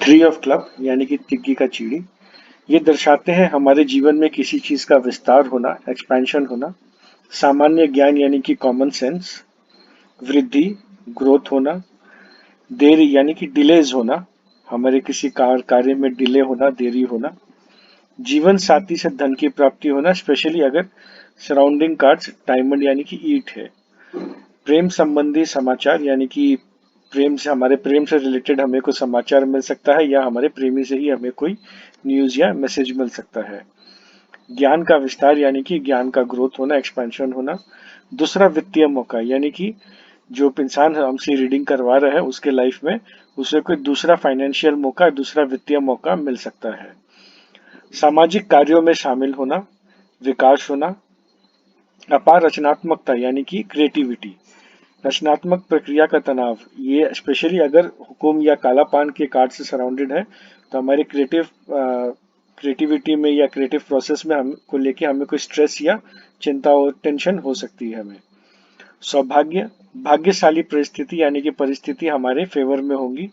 Tree of club यानी कि तिग्गी का चीड़ी, ये दर्शाते हैं हमारे जीवन में किसी चीज का विस्तार होना, एक्सपेंशन होना। सामान्य ज्ञान यानी कि कॉमन सेंस। वृद्धि, ग्रोथ होना। देरी यानी कि डिलेज होना, हमारे किसी कार्य में डिले होना, देरी होना। जीवन साथी से धन की प्राप्ति होना, स्पेशली अगर सराउंडिंग कार्ड्स डायमंड यानी कि ईट है। प्रेम संबंधी समाचार यानी कि प्रेम से, हमारे प्रेम से रिलेटेड हमें कोई समाचार मिल सकता है, या हमारे प्रेमी से ही हमें कोई न्यूज या मैसेज मिल सकता है। ज्ञान का विस्तार यानी कि ज्ञान का ग्रोथ होना, एक्सपेंशन होना। दूसरा वित्तीय मौका यानी कि जो इंसान हमसे रीडिंग करवा रहा है उसके लाइफ में उसे कोई दूसरा फाइनेंशियल मौका, दूसरा वित्तीय मौका मिल सकता है। सामाजिक कार्यों में शामिल होना, विकास होना। अपार रचनात्मकता यानी कि क्रिएटिविटी, रचनात्मक प्रक्रिया का तनाव, ये स्पेशली अगर हुकुम या काला पान के कार्ड से सराउंडेड है तो हमारी क्रिएटिविटी में या क्रिएटिव प्रोसेस में हम को लेके हमें कोई स्ट्रेस या चिंता और टेंशन हो सकती है हमें। सौभाग्य, भाग्यशाली परिस्थिति यानी कि परिस्थिति हमारे फेवर में होंगी,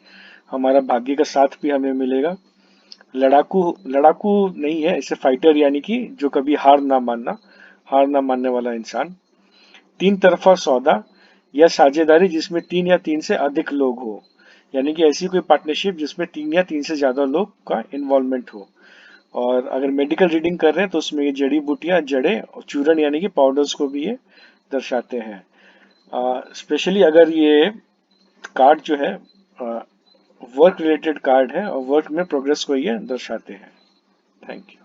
हमारा भाग्य का साथ भी हमें मिलेगा। लड़ाकू, लड़ाकू नहीं है इसे फाइटर यानी कि जो कभी हार ना मानना, हार ना मानने वाला इंसान। तीन तरफा सौदा या साझेदारी जिसमें तीन या तीन से अधिक लोग हो, यानी कि ऐसी कोई पार्टनरशिप जिसमें तीन या तीन से ज्यादा लोग का इन्वॉल्वमेंट हो। और अगर मेडिकल रीडिंग कर रहे हैं तो उसमें ये जड़ी बूटियां, जड़ें और चूर्ण यानी कि पाउडर्स को भी ये दर्शाते हैं। स्पेशली अगर ये कार्ड जो है वर्क रिलेटेड कार्ड है और वर्क में प्रोग्रेस को ये दर्शाते हैं। Thank you.